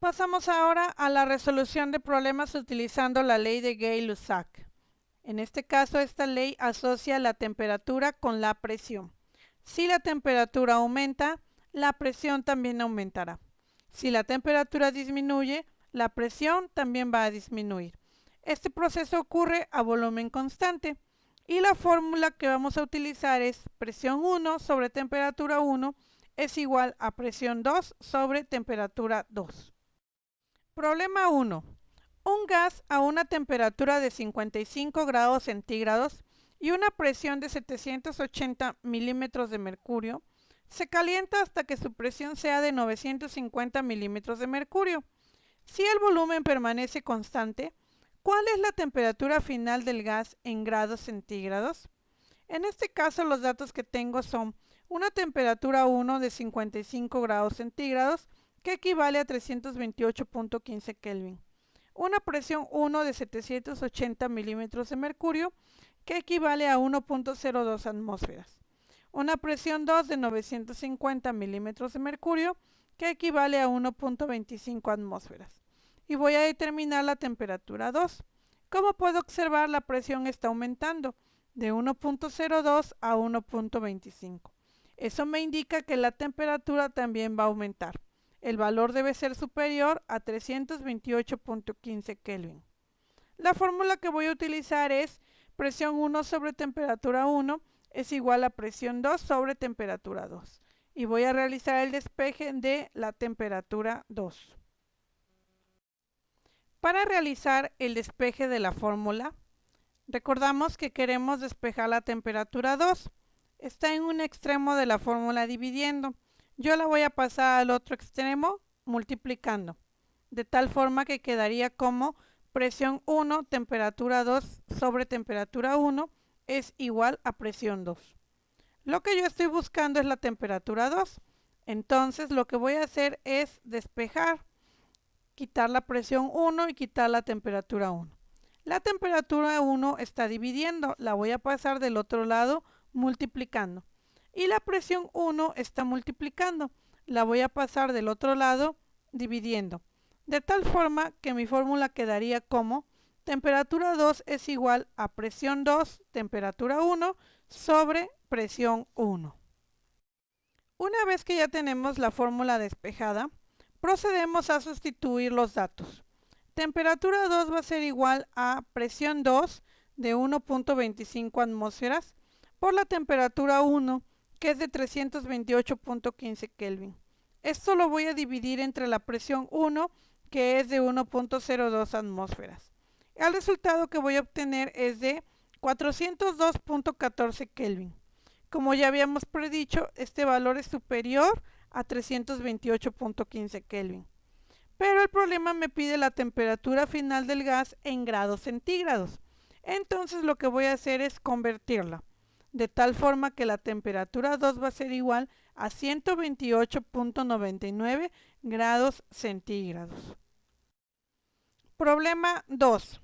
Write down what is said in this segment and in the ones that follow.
Pasamos ahora a la resolución de problemas utilizando la ley de Gay-Lussac. En este caso, esta ley asocia la temperatura con la presión. Si la temperatura aumenta, la presión también aumentará. Si la temperatura disminuye, la presión también va a disminuir. Este proceso ocurre a volumen constante y la fórmula que vamos a utilizar es presión 1 sobre temperatura 1 es igual a presión 2 sobre temperatura 2. Problema 1. Un gas a una temperatura de 55 grados centígrados y una presión de 780 milímetros de mercurio se calienta hasta que su presión sea de 950 milímetros de mercurio. Si el volumen permanece constante, ¿cuál es la temperatura final del gas en grados centígrados? En este caso, los datos que tengo son una temperatura 1 de 55 grados centígrados que equivale a 328.15 Kelvin. Una presión 1 de 780 milímetros de mercurio que equivale a 1.02 atmósferas. Una presión 2 de 950 milímetros de mercurio que equivale a 1.25 atmósferas. Y voy a determinar la temperatura 2. Como puedo observar, la presión está aumentando de 1.02 a 1.25. Eso me indica que la temperatura también va a aumentar. El valor debe ser superior a 328.15 Kelvin. La fórmula que voy a utilizar es presión 1 sobre temperatura 1 es igual a presión 2 sobre temperatura 2. Y voy a realizar el despeje de la temperatura 2. Para realizar el despeje de la fórmula, recordamos que queremos despejar la temperatura 2. Está en un extremo de la fórmula dividiendo. Yo la voy a pasar al otro extremo multiplicando, de tal forma que quedaría como presión 1, temperatura 2 sobre temperatura 1 es igual a presión 2. Lo que yo estoy buscando es la temperatura 2. Entonces lo que voy a hacer es despejar, quitar la presión 1 y quitar la temperatura 1. La temperatura 1 está dividiendo, la voy a pasar del otro lado multiplicando. Y la presión 1 está multiplicando, la voy a pasar del otro lado dividiendo. De tal forma que mi fórmula quedaría como temperatura 2 es igual a presión 2, temperatura 1, sobre presión 1. Una vez que ya tenemos la fórmula despejada, procedemos a sustituir los datos. Temperatura 2 va a ser igual a presión 2 de 1.25 atmósferas por la temperatura 1, que es de 328.15 Kelvin. Esto lo voy a dividir entre la presión 1, que es de 1.02 atmósferas. El resultado que voy a obtener es de 402.14 Kelvin. Como ya habíamos predicho, este valor es superior a 328.15 Kelvin. Pero el problema me pide la temperatura final del gas en grados centígrados. Entonces lo que voy a hacer es convertirla, de tal forma que la temperatura 2 va a ser igual a 128.99 grados centígrados. Problema 2.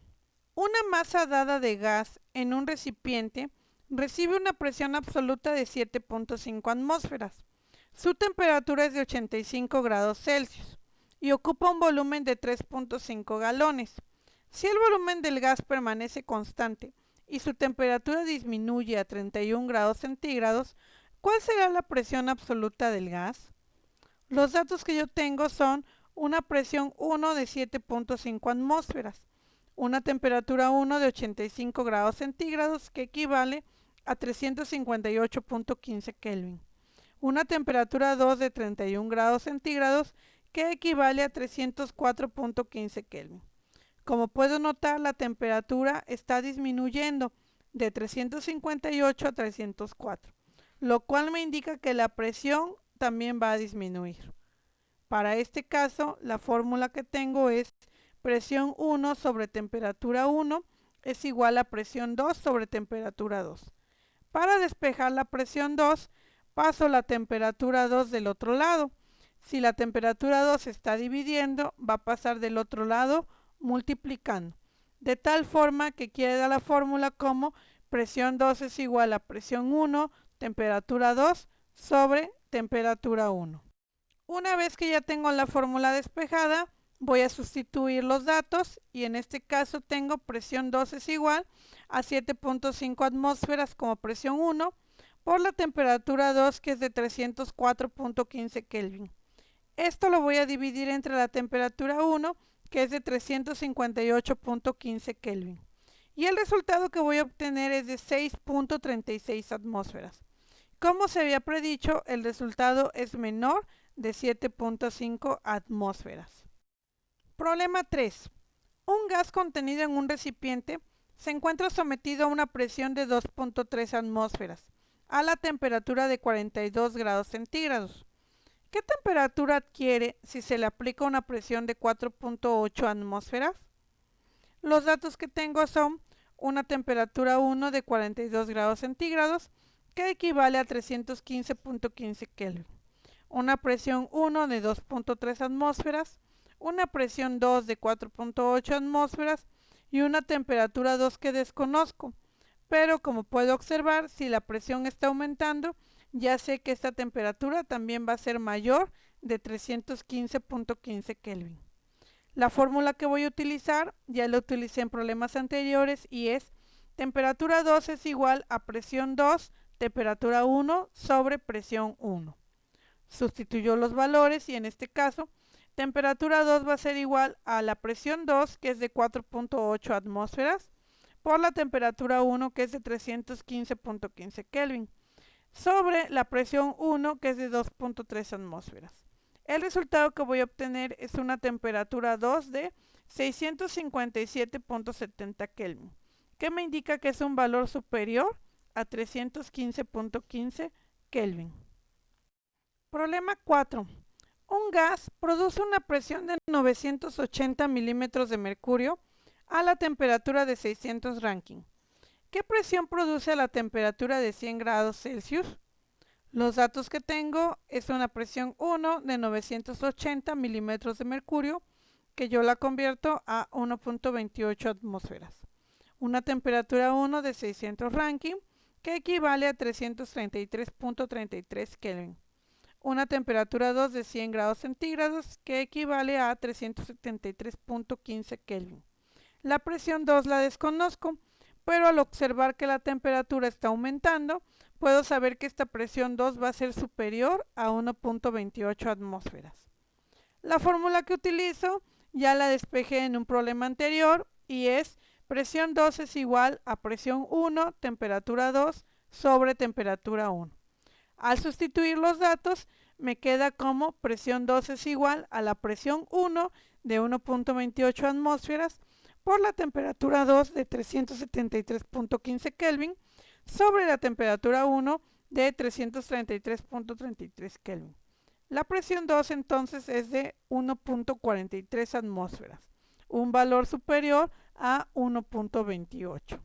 Una masa dada de gas en un recipiente recibe una presión absoluta de 7.5 atmósferas. Su temperatura es de 85 grados Celsius y ocupa un volumen de 3.5 galones. Si el volumen del gas permanece constante y su temperatura disminuye a 31 grados centígrados, ¿cuál será la presión absoluta del gas? Los datos que yo tengo son una presión 1 de 7.5 atmósferas, una temperatura 1 de 85 grados centígrados que equivale a 358.15 Kelvin, una temperatura 2 de 31 grados centígrados que equivale a 304.15 Kelvin. Como puedo notar, la temperatura está disminuyendo de 358 a 304, lo cual me indica que la presión también va a disminuir. Para este caso, la fórmula que tengo es presión 1 sobre temperatura 1 es igual a presión 2 sobre temperatura 2. Para despejar la presión 2, paso la temperatura 2 del otro lado. Si la temperatura 2 está dividiendo, va a pasar del otro lado multiplicando, de tal forma que queda la fórmula como presión 2 es igual a presión 1, temperatura 2 sobre temperatura 1. Una vez que ya tengo la fórmula despejada, Voy a sustituir los datos y en este caso tengo presión 2 es igual a 7.5 atmósferas como presión 1 por la temperatura 2 que es de 304.15 Kelvin. Esto lo voy a dividir entre la temperatura 1 que es de 358.15 Kelvin. Y el resultado que voy a obtener es de 6.36 atmósferas. Como se había predicho, el resultado es menor de 7.5 atmósferas. Problema 3. Un gas contenido en un recipiente se encuentra sometido a una presión de 2.3 atmósferas a la temperatura de 42 grados centígrados. ¿Qué temperatura adquiere si se le aplica una presión de 4.8 atmósferas? Los datos que tengo son una temperatura 1 de 42 grados centígrados que equivale a 315.15 Kelvin, una presión 1 de 2.3 atmósferas, una presión 2 de 4.8 atmósferas y una temperatura 2 que desconozco, pero como puedo observar, si la presión está aumentando, ya sé que esta temperatura también va a ser mayor de 315.15 Kelvin. La fórmula que voy a utilizar, ya la utilicé en problemas anteriores y es temperatura 2 es igual a presión 2, temperatura 1 sobre presión 1. Sustituyo los valores y en este caso, temperatura 2 va a ser igual a la presión 2 que es de 4.8 atmósferas por la temperatura 1 que es de 315.15 Kelvin sobre la presión 1 que es de 2.3 atmósferas. El resultado que voy a obtener es una temperatura 2 de 657.70 Kelvin, que me indica que es un valor superior a 315.15 Kelvin. Problema 4. Un gas produce una presión de 980 milímetros de mercurio a la temperatura de 600 Rankine. ¿Qué presión produce a la temperatura de 100 grados Celsius? Los datos que tengo es una presión 1 de 980 milímetros de mercurio, que yo la convierto a 1.28 atmósferas. Una temperatura 1 de 600 Rankine, que equivale a 333.33 Kelvin. Una temperatura 2 de 100 grados centígrados, que equivale a 373.15 Kelvin. La presión 2 la desconozco, pero al observar que la temperatura está aumentando, puedo saber que esta presión 2 va a ser superior a 1.28 atmósferas. La fórmula que utilizo ya la despejé en un problema anterior y es presión 2 es igual a presión 1, temperatura 2 sobre temperatura 1. Al sustituir los datos, me queda como presión 2 es igual a la presión 1 de 1.28 atmósferas por la temperatura 2 de 373.15 Kelvin sobre la temperatura 1 de 333.33 Kelvin. La presión 2 entonces es de 1.43 atmósferas, un valor superior a 1.28.